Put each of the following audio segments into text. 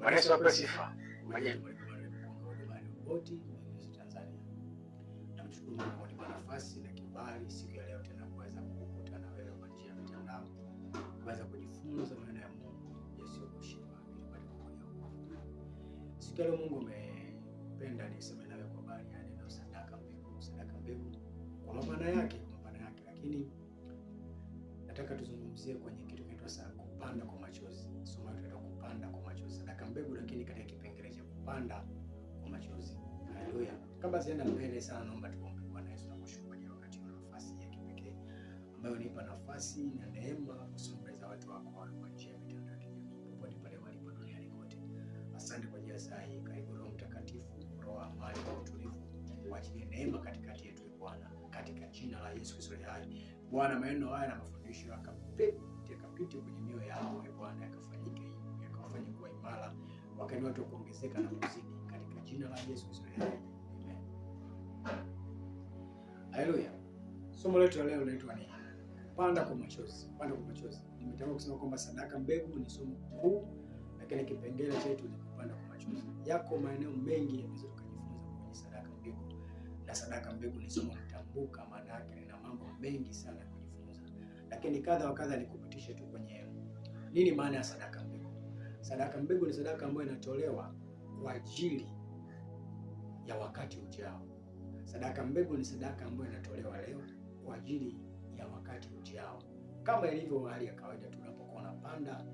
Bwana Yesu apewe sifa. Majeni Boti Tanzania. Namshukuru Mungu kwa kunipa nafasi na kibali siku ya leo tena kuweza kukutana na wewe kwa njia ya mtandao. Kuweza kujifunza maneno ya Mungu yasiyokushindwa ili upate kuokolewa. Siku ya leo Mungu amependa niseme nawe kwa habari ya neno sadaka mbegu. Sadaka mbegu kwa mapana yake, lakini nataka tuzungumzie kwenye kitu kinaitwa kupanda kwa machozi. Somo letu linaitwa kupanda kwa machozi. Sadaka mbegu, lakini katika kipengele cha kupanda kwa machozi. Haleluya. Kabla sienda mbele sana, naomba tuombe. Bwana Yesu, nakushukuru kwa wakati na nafasi ya kipekee ambayo unipa nafasi na neema kusomeza watu wako kwa njia ya mitandao ya kijamii popote pale walipo duniani kote. Asante kwa njia sahihi. Karibu Roho Mtakatifu, Roho wa amani na utulivu, uachilie neema katikati yetu Bwana, katika jina la Yesu Kristo hai. Bwana, maneno haya na mafundisho yakapite kwenye mioyo yao Bwana, yakafanye kuwa imara, wakati watu kuongezeka na kuzidi, katika jina la Yesu Kristo hai. Amen. Haleluya. Somo letu leo linaitwa ni kupanda kwa machozi. Kupanda kwa machozi. Nimetaka kusema kwamba sadaka mbegu ni somo kuu, lakini kipengele chetu ni kupanda kwa machozi. Yako maeneo mengi yanaweza tukajifunza kwenye sadaka mbegu. Na sadaka mbegu ni somo mtambuka, maana yake lina mambo mengi sana kujifunza. Lakini kadha wa kadha nikupitishe tu kwenye nini maana ya sadaka mbegu. Sadaka mbegu ni sadaka ambayo inatolewa kwa ajili ya wakati ujao. Sadaka mbegu ni sadaka ambayo inatolewa leo kwa ajili ya wakati ujao. Kama ilivyo hali ya kawaida, tunapokuwa unapanda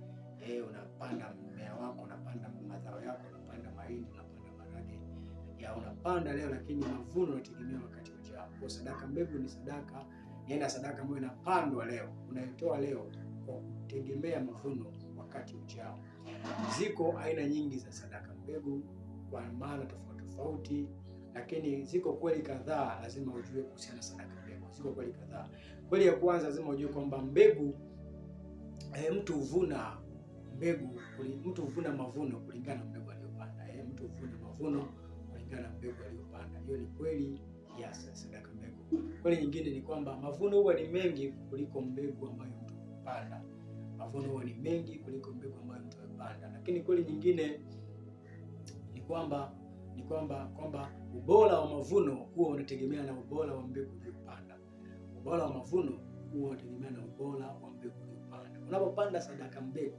mmea wako, unapanda mazao yako, unapanda mahindi, unapanda maharage, unapanda leo, lakini mavuno yanategemea wakati ujao. Kwa sadaka mbegu ni sadaka, sadaka ambayo inapandwa leo, unaitoa leo kwa kutegemea mavuno wakati ujao. Ziko aina nyingi za sadaka mbegu kwa maana tofauti tofauti, lakini ziko kweli kadhaa lazima ujue kuhusiana na sadaka mbegu. Ziko kweli kadhaa. Kweli ya kwanza lazima ujue kwamba mbegu, mtu huvuna mavuno kulingana na mbegu aliyopanda. Mtu huvuna mavuno kulingana na mbegu aliyopanda. Hiyo ni kweli ya sadaka mbegu. Kweli nyingine ni kwamba mavuno huwa ni mengi kuliko mbegu ambayo mtu hupanda. Mavuno huwa ni mengi kuliko mbegu ambayo mtu hupanda. Lakini kweli nyingine ni kwamba ubora wa mavuno huwa unategemea na ubora wa mbegu uliyopanda. Ubora wa mavuno huwa unategemea na ubora wa mbegu uliyopanda. Unapopanda sadaka mbegu,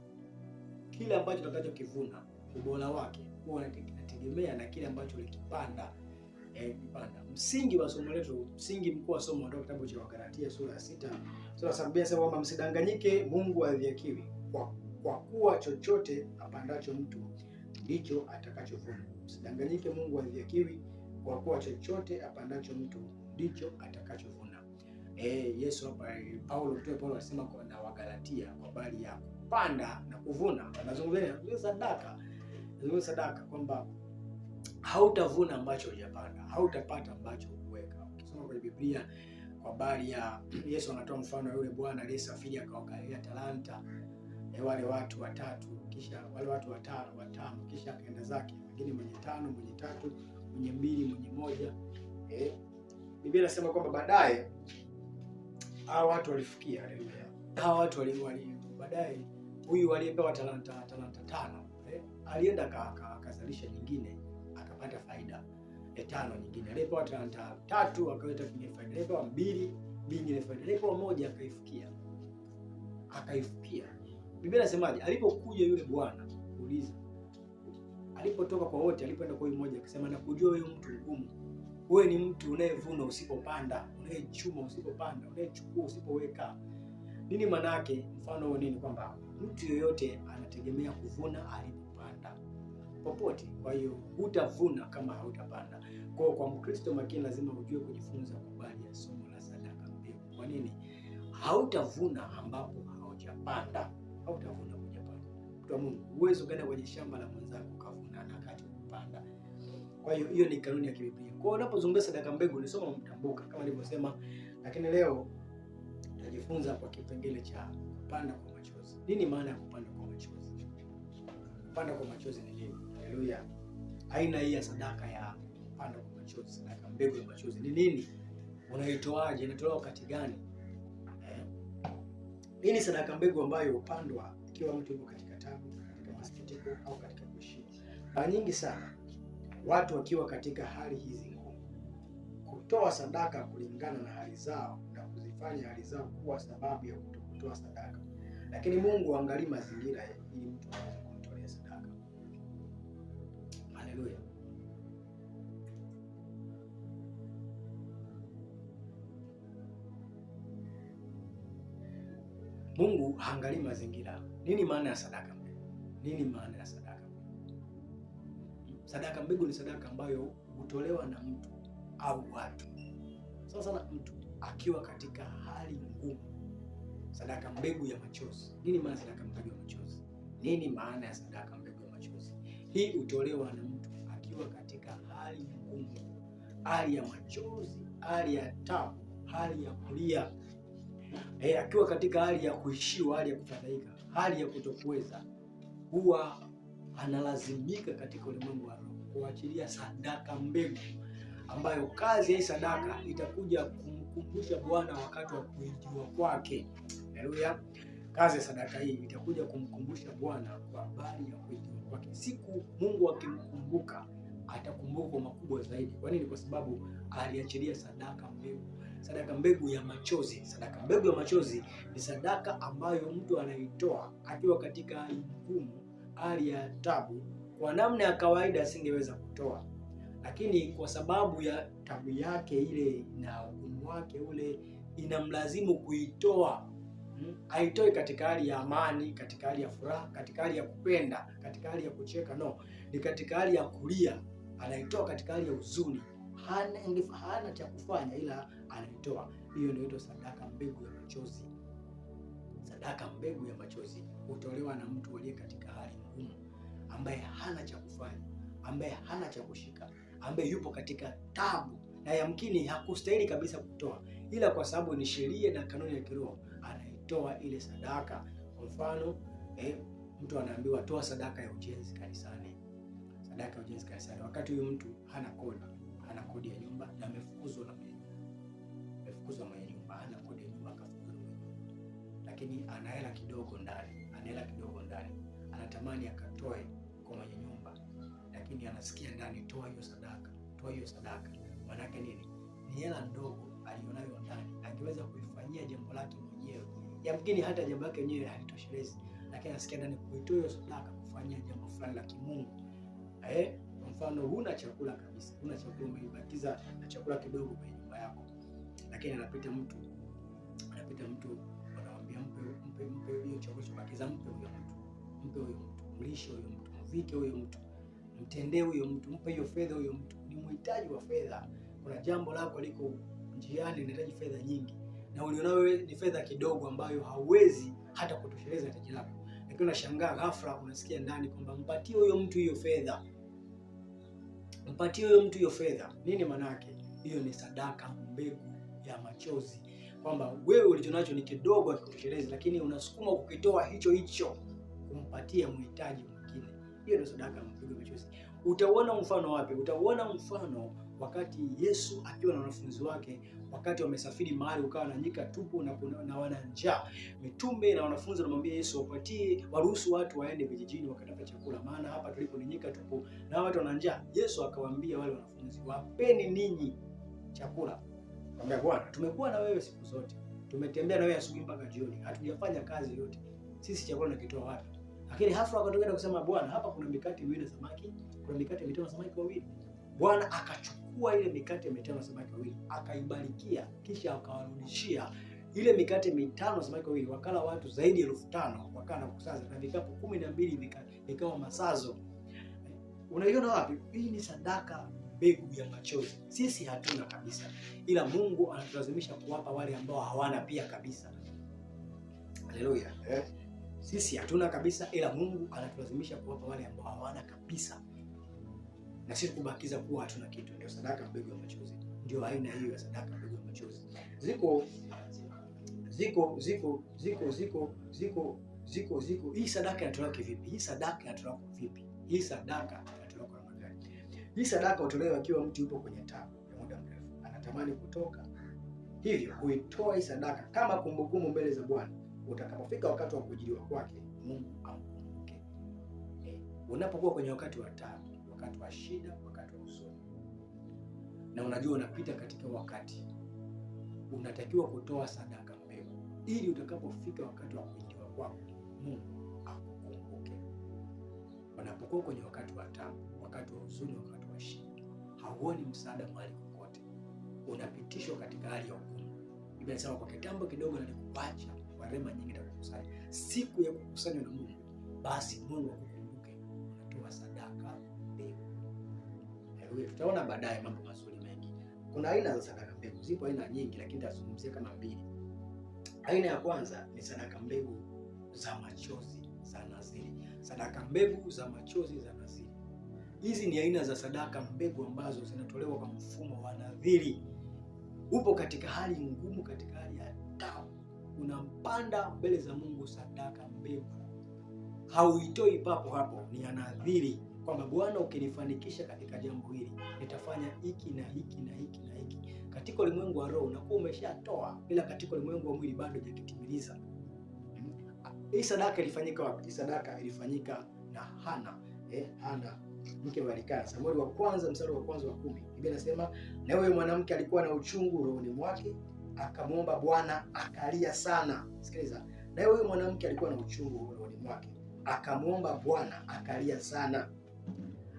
kile ambacho utakachokivuna, ubora wake huwa unategemea na kile ambacho ulikipanda. Msingi wa somo letu, msingi mkuu wa somo ndio kitabu cha Wagalatia sura ya 6. Sura 7 inasema kwamba msidanganyike, Mungu hadhihakiwi, kwa kuwa chochote apandacho mtu ndicho atakachovuna. Msidanganyike, Mungu hadhihakiwi, kwa kuwa chochote apandacho mtu ndicho atakachovuna. Yesu hapa, Mtume Paulo alisema kwa na Wagalatia kwa habari ya kupanda na kuvuna. Anazungumzia sadaka kwamba hautavuna ambacho hujapanda, hautapata ambacho huweka. Ukisoma kwenye Biblia kwa habari ya Yesu, anatoa mfano yule bwana aliyesafiri akawagalia talanta wale watu watatu, kisha wale watu watano, kisha akaenda zake, mwingine mwenye 5, mwenye 3, mwenye 2, mwenye 1. Biblia inasema kwamba baadaye hao watu walifikia, hao watu baadaye huyu aliyepewa talanta 5 alienda akazalisha nyingine, akapata faida 5 nyingine. Aliyepewa talanta 3 akaleta nyingine faida. Aliyepewa 2 nyingine faida. Aliyepewa 1 akaifikia. Biblia inasemaje? Alipokuja yule bwana kuuliza, alipotoka kwa wote, alipoenda kwa yule mmoja akasema, na kujua wewe mtu mgumu, wewe ni mtu unayevuna usipopanda, unayechuma usipopanda, unayechukua usipoweka. Nini maana yake? Mfano huo nini? Kwamba mtu yoyote anategemea kuvuna alipopanda popote. Kwa hiyo hutavuna kama hautapanda. Kwa Mkristo makini lazima ujue kujifunza kwa habari ya somo la sadaka mbegu. Kwa nini? Hautavuna ambapo haujapanda. Hautavuna hujapanda. Mtu wa Mungu, uwezo ukaenda kwenye shamba la mwenzako kavuna na wakati kupanda. Kwa hiyo hiyo ni kanuni ya Biblia. Kwa hiyo unapozungumzia sadaka mbegu ni somo mtambuka kama nilivyosema, lakini leo tutajifunza kwa kipengele cha kupanda kwa machozi. Nini maana ya kupanda kwa machozi? Kupanda kwa machozi ni nini? Haleluya. Aina hii ya sadaka ya kupanda kwa machozi, sadaka mbegu ya machozi ni nini? Unaitoaje? Inatolewa wakati gani? Hii ni sadaka mbegu ambayo hupandwa ikiwa mtu yuko katika taabu, katika masikitiko, au katika kuheshimu. Mara nyingi sana watu wakiwa katika hali hizi ngumu, kutoa sadaka kulingana na hali zao na kuzifanya hali zao kuwa sababu ya kutokutoa sadaka. Lakini Mungu angalii mazingira ili mtu aweze kumtolea sadaka. Haleluya. Mungu haangalii mazingira. Nini maana ya sadaka mbegu? Nini maana ya sadaka mbegu? Sadaka mbegu ni sadaka ambayo hutolewa na mtu au watu. Sasa mtu akiwa katika hali ngumu. Sadaka mbegu ya machozi. Nini maana sadaka mbegu ya machozi? Nini maana ya sadaka mbegu ya machozi? Hii hutolewa na mtu akiwa katika hali ngumu, hali ya machozi, hali ya taabu, hali ya kulia. Akiwa katika hali ya kuishiwa, hali ya kufadhaika, hali ya kutokuweza, huwa analazimika katika ulimwengu wa roho kuachilia sadaka mbegu, ambayo kazi ya hii sadaka itakuja kumkumbusha Bwana wakati wa kuijiwa kwake. Haleluya. Kazi ya sadaka hii itakuja kumkumbusha Bwana kwa habari ya kuijiwa kwake. Siku Mungu akimkumbuka, atakumbuka makubwa zaidi. Kwa nini? Kwa sababu aliachilia sadaka mbegu. Sadaka mbegu ya machozi. Sadaka mbegu ya machozi ni sadaka ambayo mtu anaitoa akiwa katika hali ngumu, hali ya tabu. Kwa namna ya kawaida asingeweza kutoa, lakini kwa sababu ya tabu yake ile na ugumu wake ule, inamlazimu kuitoa. Haitoi katika hali ya amani, katika hali ya furaha, katika hali ya kupenda, katika hali ya kucheka. No, ni katika hali ya kulia. Anaitoa katika hali ya huzuni. Hana cha kufanya ila anaitoa. Hiyo ndio inaitwa sadaka mbegu ya machozi. Sadaka mbegu ya machozi hutolewa na mtu aliye katika hali ngumu, ambaye hana cha kufanya, ambaye hana cha kushika, ambaye yupo katika tabu na yamkini hakustahili kabisa kutoa, ila kwa sababu ni sheria na kanuni ya kiroho anaitoa ile sadaka. Kwa mfano, mtu anaambiwa toa sadaka ya ujenzi kanisani. Sadaka ya ujenzi kanisani, wakati huyu mtu hana kodi ya nyumba na amefukuzwa mwenye nyumba, hana kodi ya nyumba, akafukuzwa mwenye nyumba, lakini ana hela kidogo ndani, anatamani akatoe kwa mwenye nyumba, lakini anasikia ndani, toa hiyo sadaka. Maana yake nini? Ni hela ndogo alionayo ndani, angeweza kuifanyia jambo lake mwenyewe, yamkini hata jambo lake mwenyewe halitoshelezi, lakini anasikia ndani kuitoa hiyo sadaka kufanyia jambo fulani la kimungu. Kwa mfano, huna chakula kabisa, umebakiza na chakula kidogo kwenye nyumba yako, lakini anapita mtu anamwambia mpe hiyo chakula chobakiza, mpe huyo mtu, mlishe huyo mtu, mvike huyo mtu, mtendee huyo mtu, mpe hiyo fedha huyo mtu. Ni mhitaji wa fedha. Kuna jambo lako liko njiani linahitaji fedha nyingi, na ulionao wewe ni fedha kidogo ambayo hauwezi hata kutosheleza hitaji lako, lakini unashangaa ghafla unasikia ndani kwamba mpatie huyo mtu hiyo fedha. Nini maana yake? Hiyo ni sadaka mbegu ya machozi, kwamba wewe ulichonacho ni kidogo, hakutoshelezi, lakini unasukuma kukitoa hicho kumpatia mhitaji mwingine. Hiyo ndio sadaka mbegu ya machozi. Utauona mfano wapi? Utauona mfano wakati Yesu akiwa na wanafunzi wake, wakati wamesafiri mahali ukawa na nyika tupu na wana njaa. Mitume na wanafunzi wanamwambia Yesu waruhusu watu waende vijijini wakatafuta chakula, maana hapa tulipo ni nyika tupu na watu wana njaa. Yesu akawaambia wale wanafunzi, wapeni ninyi chakula. Akamwambia, Bwana, tumekuwa na wewe siku zote, tumetembea na wewe asubuhi mpaka jioni, hatujafanya kazi yote, sisi chakula tunakitoa wapi? Lakini hafla wakatokea kusema, Bwana, hapa kuna mikate miwili na samaki, kuna mikate mitano na samaki wawili. Bwana akachukua ile mikate mitano na samaki wawili, akaibarikia, kisha akawarudishia ile mikate mitano na samaki wawili. Wakala watu zaidi ya 5,000, wakala na kusaza, na vikapu 12 vikawa masazo. Unaiona wapi? Hii ni sadaka mbegu ya machozi. Sisi hatuna kabisa, ila Mungu anatulazimisha kuwapa wale ambao hawana pia kabisa. Haleluya. Sisi hatuna kabisa, ila Mungu anatulazimisha kuwapa wale ambao hawana kabisa, na sisi kubakiza kuwa hatuna kitu. Ndio sadaka mbegu ya machozi. Ndio aina hiyo ya sadaka mbegu ya machozi. Ziko. Hii sadaka inatolewa kivipi? Hii sadaka inatolewa kwa namna gani? Hii sadaka hutolewa ikiwa mtu yupo kwenye taabu ya muda mrefu, anatamani kutoka. Hivyo huitoa hii sadaka kama kumbukumbu mbele za Bwana. Utakapofika wakati wa kujiliwa kwake, Mungu amkumbuke. Unapokuwa kwenye wakati wa taabu, wakati wa shida, wakati wa huzuni, na unajua unapita katika wakati, unatakiwa kutoa sadaka mbegu, ili utakapofika wakati wa kuitiwa kwako, Mungu akukumbuke. Unapokuwa kwenye wakati wa taabu, wakati wa huzuni, wakati wa shida, hauoni msaada mahali kokote, unapitishwa katika hali ya hukumu. Biblia inasema kwa kitambo kidogo nalikuacha, kwa rehema nyingi nitakukusanya. Siku ya kukusanywa na Mungu, basi Mungu akukumbuke, unatoa sadaka mbegu. Haleluya. Tutaona baadaye mambo mazuri mengi. Kuna aina za sadaka mbegu, zipo aina nyingi, lakini nitazungumzia kama mbili. Aina ya kwanza ni sadaka mbegu za machozi za nadhiri. Sadaka mbegu za machozi za nadhiri. Hizi ni aina za sadaka mbegu ambazo zinatolewa kwa mfumo wa nadhiri. Upo katika hali ngumu, katika hali ya taabu, unampanda mbele za Mungu sadaka mbegu. Hauitoi papo hapo, ni ya nadhiri kwamba Bwana, ukinifanikisha katika jambo hili, nitafanya hiki na hiki na hiki na hiki. Katika ulimwengu wa roho unakuwa umeshatoa, ila katika ulimwengu wa mwili bado hujakitimiliza. Hii sadaka ilifanyika wapi? Hii sadaka ilifanyika na Hana. Hana mke wa Elikana. Samueli wa kwanza mstari wa kwanza wa 10. Biblia inasema, na huyo mwanamke alikuwa na uchungu rohoni mwake, akamwomba Bwana akalia sana. Sikiliza. Na huyo mwanamke alikuwa na uchungu rohoni mwake, akamwomba Bwana akalia sana.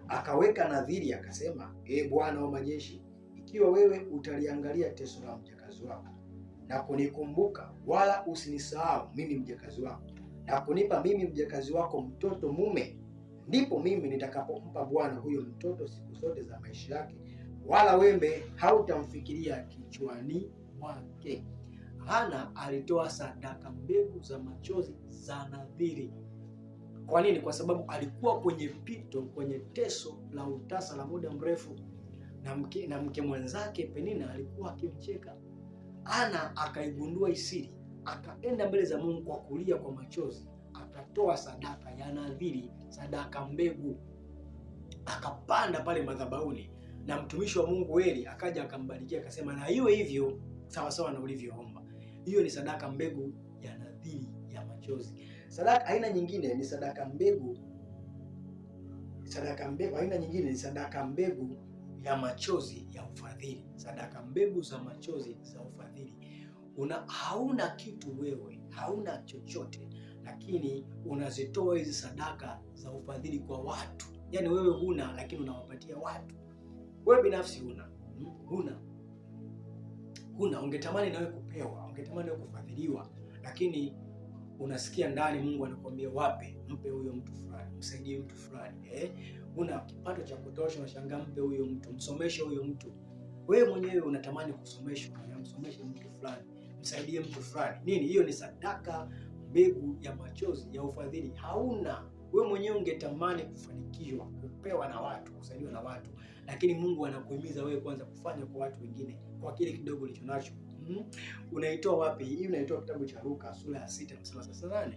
Akaweka nadhiri akasema, Bwana wa majeshi, ikiwa wewe utaliangalia teso la mjakazi wako na kunikumbuka, wala usinisahau mimi mjakazi wako, na kunipa mimi mjakazi wako mtoto mume, ndipo mimi nitakapompa Bwana huyo mtoto siku zote za maisha yake, wala wembe hautamfikiria kichwani mwake. Hana alitoa sadaka mbegu za machozi za nadhiri. Kwa nini? Kwa sababu alikuwa kwenye pito, kwenye teso la utasa la muda mrefu, na mke mwenzake Penina alikuwa akimcheka. Hana akaigundua isiri, akaenda mbele za Mungu kwa kulia kwa machozi, akatoa sadaka ya nadhiri, sadaka mbegu, akapanda pale madhabahuni, na mtumishi wa Mungu Eli akaja akambarikia akasema, na iwe hivyo sawa sawa na ulivyoomba. Hiyo ni sadaka mbegu ya nadhiri ya machozi. Sadaka aina nyingine ni sadaka mbegu. Aina nyingine ni sadaka mbegu ya machozi ya ufadhili. Sadaka mbegu za machozi za ufadhili. Hauna kitu wewe, hauna chochote, lakini unazitoa hizi sadaka za ufadhili kwa watu. Yaani wewe huna, lakini unawapatia watu. Wewe binafsi huna, ungetamani nawe kupewa, ungetamani nawe kufadhiliwa, lakini unasikia ndani Mungu anakuambia wape, mpe huyo mtu fulani, msaidie mtu fulani. Una kipato cha kutosha, unashangaa mpe huyo mtu, msomeshe huyo mtu. Wewe mwenyewe unatamani kusomeshwa, msomeshe mtu fulani, msaidie mtu fulani. Nini? Hiyo ni sadaka mbegu ya machozi ya ufadhili. Hauna, wewe mwenyewe ungetamani kufanikiwa, kupewa na watu, kusaidiwa na watu, lakini Mungu anakuhimiza wewe kwanza kufanya kwa watu wengine kwa kile kidogo ulichonacho. Unaitoa wapi? Hii unaitoa kitabu cha Luka sura ya 6 mstari wa 8.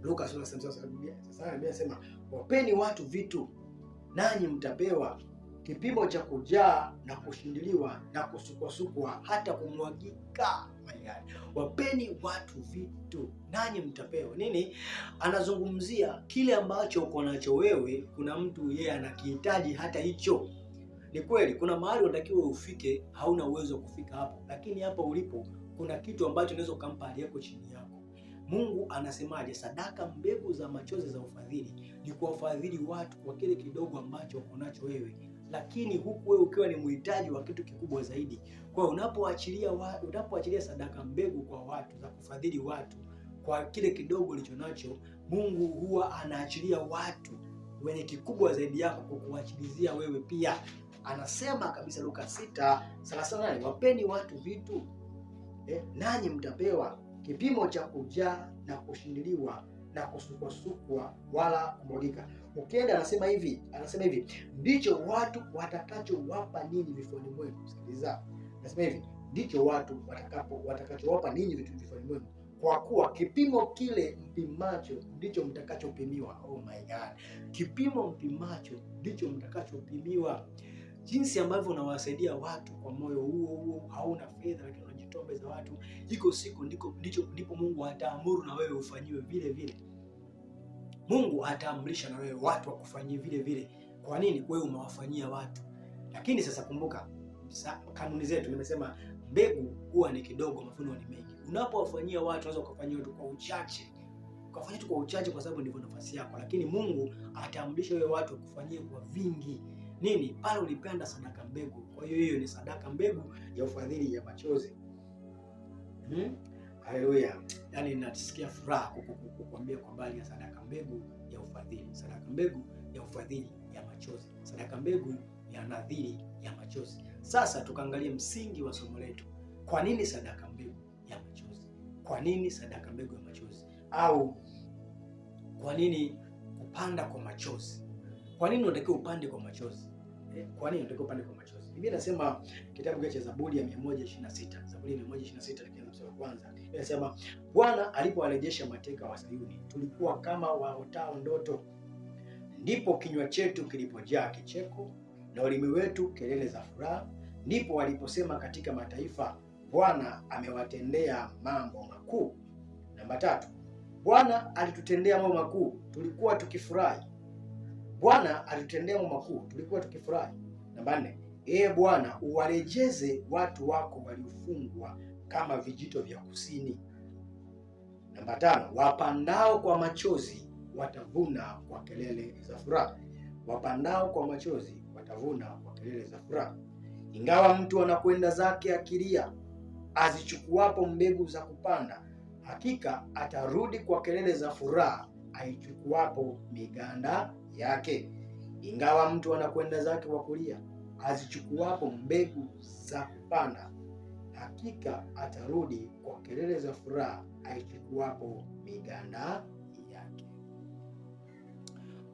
Luka sura ya 6 mstari wa 8 inasema, wapeni watu vitu nanyi mtapewa, kipimo cha kujaa na kushindiliwa na kusukwasukwa hata kumwagika. Wapeni watu vitu nanyi mtapewa. Nini? Anazungumzia kile ambacho uko nacho wewe, kuna mtu yeye anakihitaji hata hicho. Ni kweli kuna mahali unatakiwa ufike, hauna uwezo kufika hapo, lakini hapo ulipo kuna kitu ambacho unaweza kumpa aliyeko chini yako. Mungu anasemaje? Sadaka mbegu za machozi za ufadhili ni kuwafadhili watu kwa kile kidogo ambacho uko nacho wewe, lakini huku wewe ukiwa ni mhitaji wa kitu kikubwa zaidi. Kwa unapoachilia sadaka mbegu kwa watu za kufadhili watu kwa kile kidogo ulichonacho, Mungu huwa anaachilia watu wenye kikubwa zaidi yako kukuachilizia wewe pia. Anasema kabisa Luka 6:38, wapeni watu vitu nanyi mtapewa, kipimo cha kujaa na kushindiliwa na kusukwasukwa wala kumwagika. Ukienda anasema hivi, ndicho watu watakachowapa ninyi vifuani mwenu. Sikiliza. Anasema hivi, ndicho watu watakachowapa ninyi vitu vifuani mwenu, kwa kuwa kipimo kile mpimacho ndicho mtakachopimiwa. Oh my God. Kipimo mpimacho ndicho mtakachopimiwa. Jinsi ambavyo unawasaidia watu kwa moyo huo, hauna fedha lakini unajitoa mbele za watu, iko siku ndipo Mungu ataamuru na wewe ufanyiwe vile vile. Mungu ataamrisha na wewe watu wakufanyie vile vile. Kwa nini? Wewe umewafanyia watu. Lakini sasa kumbuka kanuni zetu, nimesema mbegu huwa ni kidogo, mavuno ni mengi. Unapowafanyia watu, unaweza ukafanyia watu kwa uchache. Ukafanyia tu kwa uchache kwa sababu ndivyo nafasi yako, lakini Mungu ataamrisha wewe watu wakufanyie kwa vingi. Nini? Pale ulipenda sadaka mbegu. Kwa hiyo hiyo ni sadaka mbegu ya ufadhili ya machozi. Haleluya. Yaani nasikia furaha kukuambia kwa habari ya sadaka mbegu ya ufadhili. Sadaka mbegu ya ufadhili ya machozi. Sadaka mbegu ya nadhiri ya machozi. Sasa tukaangalie msingi wa somo letu. Kwa nini sadaka mbegu ya machozi? Kwa nini sadaka mbegu ya machozi? Au kwa nini kupanda kwa machozi? Kwa nini unatakiwa upande kwa machozi? Kwa nini unatakiwa upande kwa machozi? Biblia inasema kitabu cha Zaburi ya 126. Zaburi ya 126 katika mstari wa kwanza. Inasema Bwana alipowarejesha mateka wa Sayuni, tulikuwa kama waotao ndoto. Ndipo kinywa chetu kilipojaa kicheko na ulimi wetu kelele za furaha. Ndipo waliposema katika mataifa, Bwana amewatendea mambo makuu. Namba 3. Bwana alitutendea mambo makuu, tulikuwa tukifurahi. Bwana alitutendea mambo makuu, tulikuwa tukifurahi. Namba 4. Ee Bwana, uwarejeze watu wako waliofungwa kama vijito vya kusini. Namba 5. Wapandao kwa machozi watavuna kwa kelele za furaha. Wapandao kwa machozi watavuna kwa kelele za furaha. Ingawa mtu anakwenda zake akilia, azichukuapo mbegu za kupanda, hakika atarudi kwa kelele za furaha aichukuapo miganda yake. Ingawa mtu anakwenda zake kwa kulia, azichukuapo mbegu za kupanda, hakika atarudi kwa kelele za furaha aichukuapo miganda yake.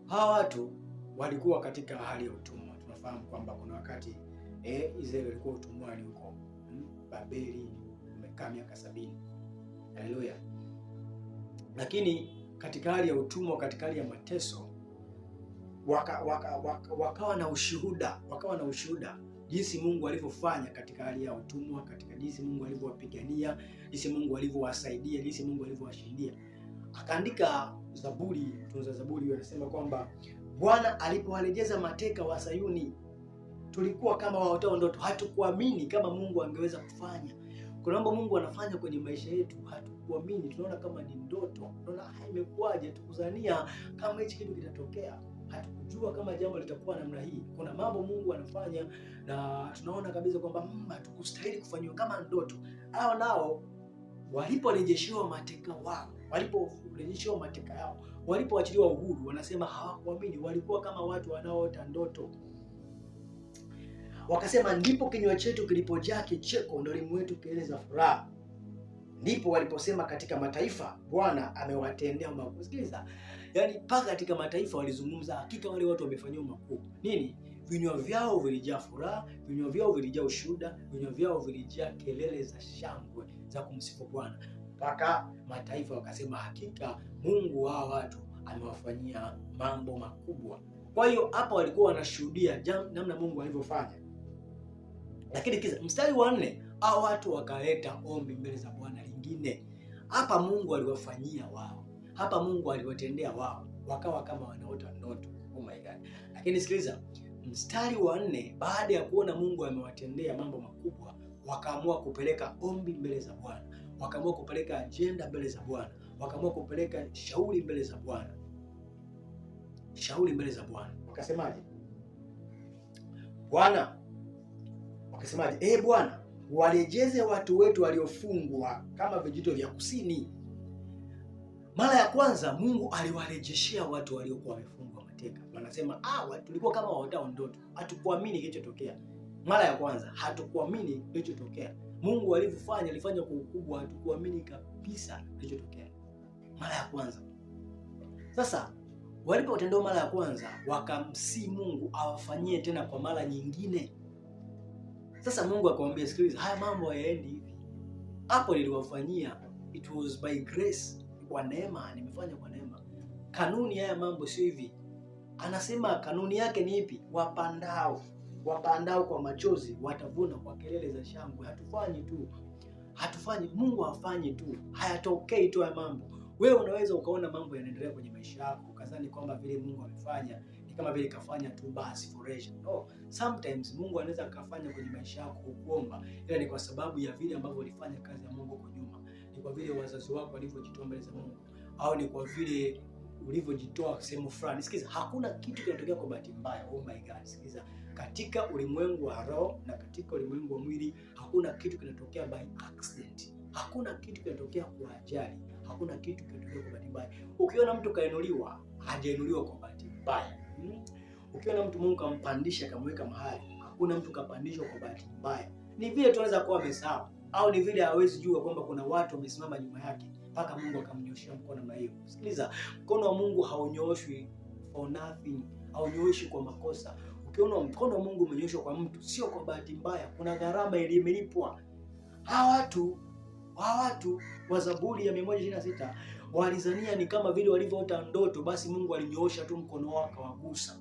Hawa watu walikuwa katika hali ya utumwa. Tunafahamu kwamba kuna wakati Israeli walikuwa utumwani huko Babeli, umekaa miaka 70. Haleluya. Lakini katika hali ya utumwa, katika hali ya mateso, wakawa na ushuhuda jinsi Mungu alivyofanya katika hali ya utumwa, katika jinsi Mungu alivyowapigania, jinsi Mungu alivyowasaidia, jinsi Mungu alivyowashindia. Akaandika Zaburi, tunza Zaburi, anasema kwamba Bwana alipowarejeza mateka wa Sayuni, tulikuwa kama waotao ndoto. Hatukuamini kama Mungu angeweza kufanya. Kuna mambo Mungu anafanya kwenye maisha yetu, hatukuamini, tunaona kama ni ndoto. Tunaona imekuwaje, tukuzania kama hichi kitu kitatokea. Hatukujua kama jambo litakuwa namna hii. Kuna mambo Mungu anafanya na tunaona kabisa kwamba hatukustahili kufanywa kama ndoto. Hao nao waliporejeshewa mateka wao, waliporejeshewa mateka yao, walipoachiliwa uhuru, wanasema hawakuamini, walikuwa kama watu wanaoota ndoto. Wakasema ndipo kinywa chetu kilipojaa kicheko na ulimi wetu kelele za furaha. Ndipo waliposema katika mataifa, Bwana amewatendea makuu. Sikiliza, yaani mpaka katika mataifa walizungumza, hakika wale watu wamefanywa makuu. Nini? Vinywa vyao vilijaa furaha, vinywa vyao vilijaa ushuhuda, vinywa vyao vilijaa kelele za shangwe za kumsifu Bwana. Mpaka mataifa wakasema, hakika Mungu wa watu amewafanyia mambo makubwa. Kwa hiyo hapa walikuwa wanashuhudia namna Mungu alivyofanya. Lakini kiza mstari wa 4, hao watu wakaleta ombi mbele za Bwana lingine. Hapa Mungu aliwafanyia wao. Hapa Mungu aliwatendea wao. Wakawa kama wanaota ndoto. Oh my God. Lakini sikiliza, mstari wa 4, baada ya kuona Mungu amewatendea mambo makubwa, wakaamua kupeleka ombi mbele za Bwana. Wakaamua kupeleka agenda mbele za Bwana. Wakaamua kupeleka shauri mbele za Bwana. Shauri mbele za Bwana. Wakasemaje? Wakasemaje? Bwana, warejeze watu wetu waliofungwa kama vijito vya kusini. Mara ya kwanza Mungu aliwarejeshea watu waliokuwa wamefungwa mateka. Wanasema, tulikuwa kama waotao ndoto. Hatukuamini kilichotokea. Mara ya kwanza hatukuamini kilichotokea. Mungu alivyofanya, alifanya kwa ukubwa, hatukuamini kabisa kilichotokea. Mara ya kwanza. Sasa walipotendea mara ya kwanza, wakamsihi Mungu awafanyie tena kwa mara nyingine. Sasa Mungu akamwambia, sikiliza, haya mambo hayaendi hivi. Hapo niliwafanyia, it was by grace, kwa neema, nimefanya kwa neema. Kanuni haya mambo sio hivi. Anasema kanuni yake ni ipi? Wapandao kwa machozi watavuna kwa kelele za shangwe. Hatufanyi, Mungu hafanyi tu. Hayatokei tu haya mambo. Wewe unaweza ukaona mambo yanaendelea kwenye maisha yako ukadhani kwamba vile Mungu amefanya ni kama vile kafanya tu basi forever. No, sometimes Mungu anaweza akafanya kwenye maisha yako kukuomba, ila ni kwa sababu ya vile ambavyo ulifanya kazi ya Mungu huko nyuma, ni kwa vile wazazi wako walivyojitoa mbele za Mungu, au ni kwa vile ulivyojitoa sehemu fulani. Sikiza, hakuna kitu kinatokea kwa bahati mbaya. Oh my God, sikiza, katika ulimwengu wa roho na katika ulimwengu wa mwili hakuna kitu kinatokea by accident. Hakuna kitu kinatokea kwa ajali. Hakuna kitu kinatokea kwa bahati mbaya. Ukiona mtu kainuliwa, hajainuliwa kwa bahati mbaya. Ukiona mtu Mungu kampandisha kamweka mahali, hakuna mtu kapandishwa kwa bahati mbaya. Ni vile tu anaweza kuwa amesahau, au ni vile hawezi jua kwamba kuna watu wamesimama nyuma yake mpaka Mungu akamnyoshia mkono na hiyo. Sikiliza, mkono wa Mungu haunyoshwi for nothing, haunyoshwi kwa makosa. Ukiona mkono wa Mungu umenyoshwa kwa mtu, sio kwa bahati mbaya, kuna gharama imelipwa. Hawa watu wa Zaburi ya 126 walizania ni kama vile walivyoota ndoto, basi Mungu alinyoosha tu mkono wake akawagusa.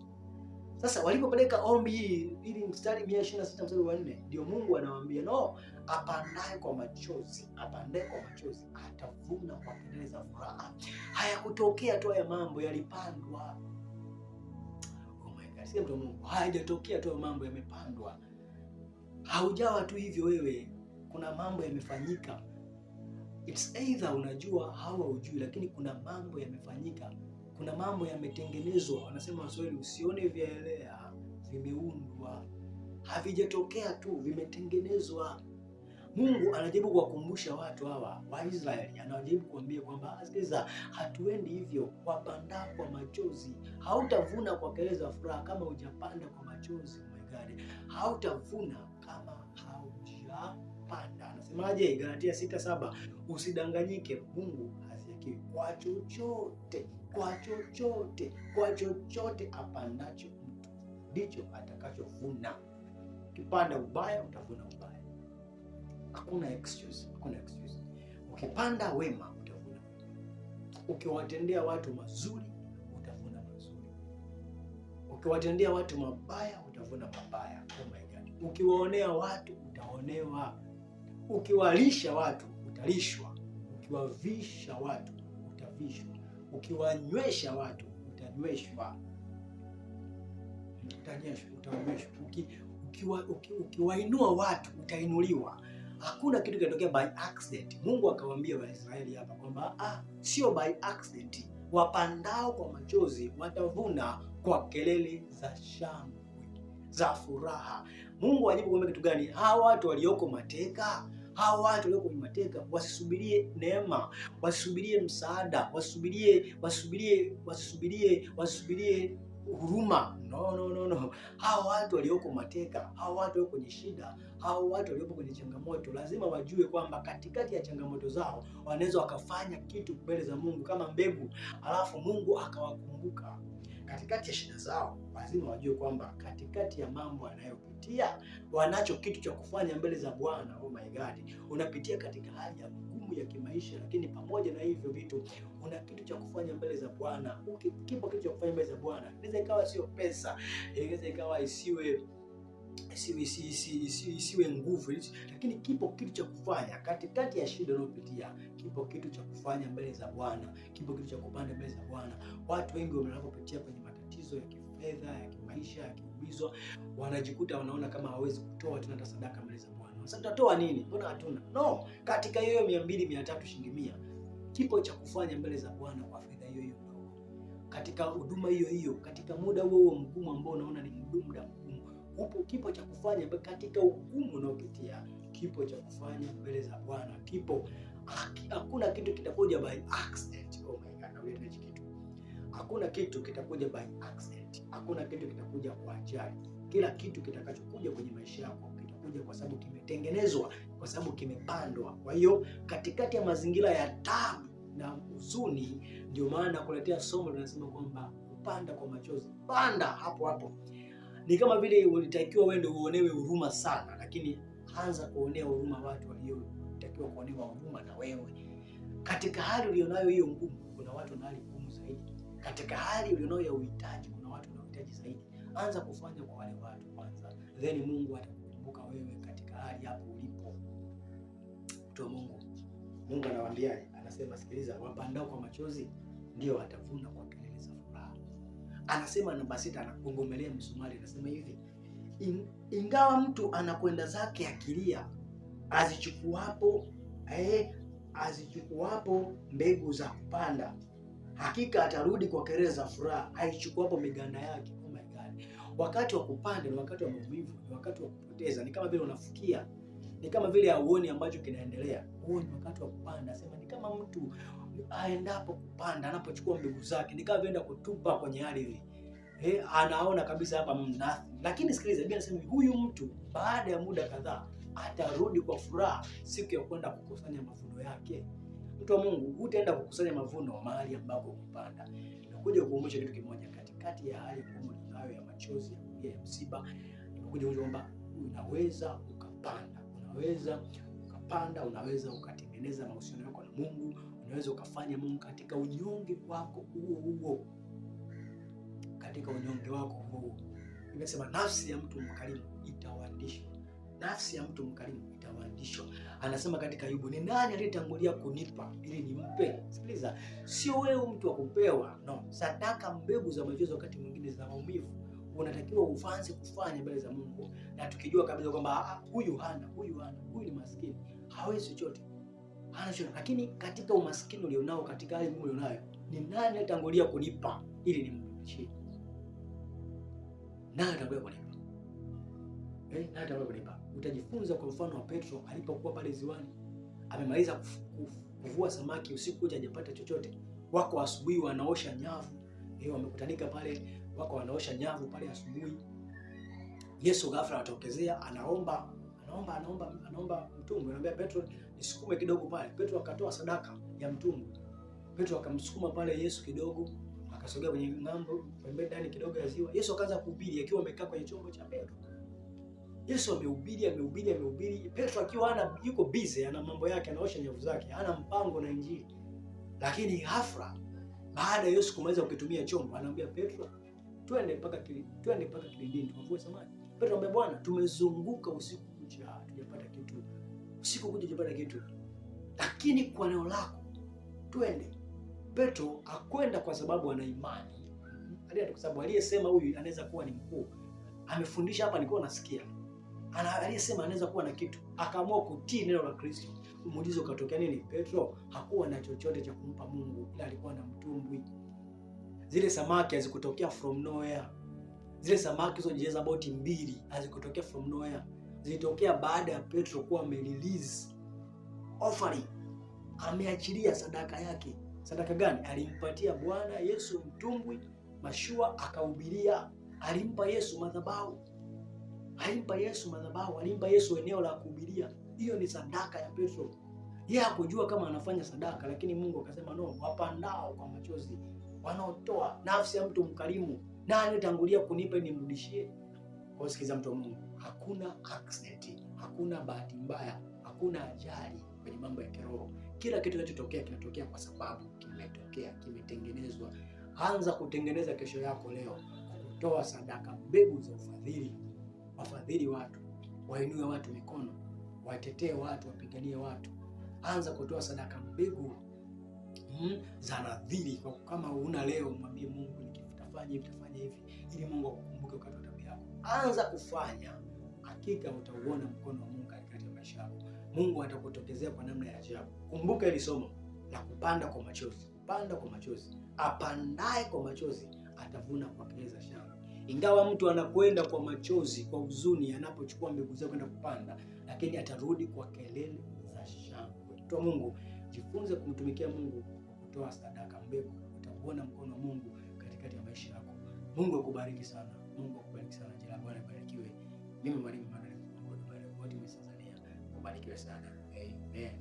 Sasa walipopeleka ombi hili ili mstari 126 mstari wa 4, ndio Mungu anawaambia no, apandaye kwa machozi atavuna kwa kelele za furaha. Hayakutokea tu haya mambo, yalipandwa. Oh my God, sio mtu Mungu, hayajatokea tu mambo, yamepandwa. Haujawa tu hivyo wewe, kuna mambo yamefanyika. It's either unajua au hujui, lakini kuna mambo yamefanyika. Kuna mambo yametengenezwa. Wanasema Waswahili, usione vyaelea, vimeundwa. Havijatokea tu, vimetengenezwa. Mungu anajaribu kuwakumbusha watu hawa wa Israeli, anajaribu kuambia kwamba sikiliza, hatuendi hivyo. Wapanda kwa machozi hautavuna kwa kelele za furaha kama hujapanda kwa machozi. Oh my God, hautavuna kama haujapanda. Anasemaje? Galatia 6:7, usidanganyike, Mungu haziakiwi. Kwa chochote apandacho mtu ndicho atakachovuna. Ukipanda ubaya utavuna ubaya. Hakuna excuse. Ukipanda wema utavuna. Ukiwatendea watu mazuri utavuna mazuri. Ukiwatendea watu mabaya utavuna mabaya. Oh my God. Ukiwaonea watu utaonewa. Ukiwalisha watu utalishwa. Ukiwavisha watu utavishwa. Ukiwanywesha watu utanyweshwa. Ukiwainua watu utainuliwa. Hakuna kitu kinatokea by accident. Mungu akawaambia Waisraeli hapa kwamba sio by accident. Wapandao kwa machozi watavuna kwa kelele za shangwe, za furaha. Mungu ajibu kwamba kitu gani? Hawa watu walioko mateka, wasisubirie neema, wasisubirie msaada, wasisubirie huruma. No. Hawa watu walioko mateka, hawa watu walioko kwenye shida, hawa watu walioko kwenye changamoto, lazima wajue kwamba katikati ya changamoto zao wanaweza wakafanya kitu mbele za Mungu kama mbegu, alafu Mungu akawakumbuka. Katikati ya shida zao lazima wajue kwamba katikati ya mambo anayopitia wanacho kitu cha kufanya mbele za Bwana. Oh my God, unapitia katika hali ya ngumu ya kimaisha, lakini pamoja na hivyo vitu una kitu cha kufanya mbele za Bwana. Kipo kitu cha kufanya mbele za Bwana. Inaweza ikawa sio pesa, inaweza ikawa isiwe nguvu, lakini kipo kitu cha kufanya katikati ya shida unayopitia. Kipo kitu cha kufanya mbele za Bwana, kipo kitu cha kupanda mbele za Bwana. Watu wengi wanapopitia kwenye matatizo ya kifedha, ya kimaisha, ya kiubizwa, wanajikuta wanaona kama hawezi kutoa tena sadaka mbele za Bwana. Sasa tutatoa nini? Mbona hatuna? No, katika hiyo 200, 300, shilingi 100, kipo cha kufanya mbele za Bwana kwa fedha hiyo ndogo. Katika huduma hiyo, katika muda huo mgumu ambao unaona ni muda mgumu, upo kipo cha kufanya katika ugumu unaopitia. Kipo cha kufanya mbele za Bwana. Kipo. Hakuna kitu kitakuja by accident. Oh my God, naona hichi kitu. Hakuna kitu kitakuja by accident. Hakuna kitu kitakuja kwa ajali. Kila kitu kitakachokuja kwenye maisha yako kitakuja kwa sababu kimetengenezwa, kwa sababu kimepandwa. Kwa hiyo katikati ya mazingira ya taabu na huzuni, ndio maana kuletea somo linasema kwamba kupanda kwa machozi. Panda hapo. Ni kama vile ulitakiwa wewe ndio uonewe huruma sana, lakini anza kuonea huruma watu waliotakiwa kuonewa huruma na wewe. Katika hali ulionayo hiyo ngumu, kuna watu wana hali ngumu zaidi. Katika hali ulionayo ya uhitaji, kuna watu wanahitaji zaidi. Anza kufanya kwa wale watu kwanza, then Mungu atakukumbuka wewe katika hali hapo ulipo. Mtu wa Mungu anawaambiaje? anasema sikiliza, wapandao kwa machozi ndio watavuna kwa kelele za furaha. Anasema namba 6, anakongomelea msumari, anasema hivi, ingawa mtu anakwenda zake akilia, azichukuapo mbegu za kupanda, hakika atarudi kwa kelele za furaha, aichukuapo miganda yake. Oh my God. Wakati wa kupanda ni wakati wa maumivu, ni wakati wa kupoteza, ni kama vile unafukia, ni kama vile hauoni ambacho kinaendelea. Huo ni wakati wa kupanda. Sema ni kama mtu aendapo kupanda, anapochukua mbegu zake, ni kama vile kutupa kwenye ardhi. Anaona kabisa hapa mnathi. Lakini sikiliza, Biblia inasema huyu mtu baada ya muda kadhaa atarudi kwa furaha siku ya kwenda kukusanya mavuno yake. Mtu wa Mungu, hutaenda kukusanya mavuno mahali ambapo kupanda. Nakuja kukumbusha kitu kimoja, katikati ya hali ngumu nayo ya machozi, ya msiba, nakuja kuomba, unaweza ukapanda. Unaweza ukatengeneza mahusiano yako na Mungu, unaweza ukafanya Mungu katika unyonge wako huo. Katika unyonge wako huo. Nimesema nafsi ya mtu mkarimu itawandishwa. Nafsi ya mtu mkarimu itawandishwa. Anasema katika Ayubu, ni nani aliyetangulia kunipa ili nimpe? Sikiliza, sio wewe mtu wa kupewa. No, sadaka, mbegu za machozi wakati mwingine za maumivu unatakiwa ufanze kufanya mbele za Mungu, na tukijua kabisa kwamba huyu ni maskini, hawezi chochote, hana chochote. Lakini katika umaskini ulionao, katika hali ngumu ulionayo, ni nani aliyetangulia kunipa ili nimrudishie? Nani atakuwa kunipa? Nani atakuwa kunipa? Utajifunza kwa mfano wa Petro alipokuwa pale ziwani, amemaliza kuvua samaki usiku kuja, hajapata chochote. Wako asubuhi wanaosha nyavu, wamekutanika pale, wako wanaosha nyavu pale asubuhi. Yesu ghafla anatokezea, anaomba mtumbwi, anamwambia Petro, nisukume kidogo pale. Petro akatoa sadaka ya mtumbwi. Petro akamsukuma pale Yesu kidogo, akasogea kwenye ng'ambo pembeni ndani kidogo ya ziwa. Yesu akaanza kuhubiri akiwa amekaa kwenye chombo cha Petro. Yesu amehubiri. Petro akiwa yuko busy, ana mambo yake, anaosha nyavu zake, hana mpango na Injili. Lakini ghafla baada ya Yesu kumaliza kukitumia chombo, anamwambia Petro, twende mpaka kilindini tukavue samaki. Petro ambaye, Bwana, tumezunguka usiku kucha hatujapata kitu. Lakini kwa neno lako twende. Petro akwenda kwa sababu ana imani. Alienda kwa sababu aliyesema huyu anaweza kuwa ni mkuu. Amefundisha hapa, nilikuwa nasikia. Aliyesema anaweza kuwa na kitu. Akaamua kutii neno la Kristo. Muujiza ukatokea nini? Petro hakuwa na chochote cha kumpa Mungu, ila alikuwa na mtumbwi. Zile samaki hazikutokea from nowhere. Zile samaki hizo jeza boti 2 hazikutokea from nowhere. Zilitokea baada ya Petro kuwa amerelease offering. Ameachilia sadaka yake. Sadaka gani? Alimpatia Bwana Yesu mtumbwi, mashua, akahubiria. Alimpa Yesu madhabahu. Alimpa Yesu eneo la kuhubiria. Hiyo ni sadaka ya Petro. Yeye hakujua kama anafanya sadaka, lakini Mungu akasema no, wapandao kwa machozi, wanaotoa. Nafsi ya mtu mkarimu, nani tangulia kunipa nimrudishie? Kwa sikiza mtu wa Mungu, hakuna accident, hakuna bahati mbaya, hakuna ajali kwenye mambo ya kiroho. Kila kitu kinachotokea kinatokea kwa sababu kimetengenezwa. Anza kutengeneza kesho yako leo, kutoa sadaka, mbegu za ufadhili. Wafadhili watu, wainue watu mikono, watetee watu, wapiganie watu. Anza kutoa sadaka, mbegu za nadhiri. Kwa kama una leo, mwambie Mungu, nikitafanya hivi ili Mungu akukumbuke wakati wa tabia yako. Anza kufanya, hakika utauona mkono wa Mungu katikati ya maisha yako. Mungu atakutokezea kwa namna ya ajabu. Kumbuka hili somo la kupanda kwa machozi. Kupanda kwa machozi. Apandaye kwa machozi atavuna kwa kelele za shangwe. Ingawa mtu anakwenda kwa machozi, kwa huzuni, anapochukua mbegu zake kwenda kupanda, lakini atarudi kwa kelele za shangwe. Mtu wa Mungu, jifunze kumtumikia Mungu kwa kutoa sadaka, mbegu. Utaona mkono wa Mungu katikati ya maisha yako. Mungu akubariki sana. Jina la Bwana libarikiwe. Mimi mwalimu Emmanuel, Mungu akubariki wote Tanzania. Kubarikiwe sana. Amen.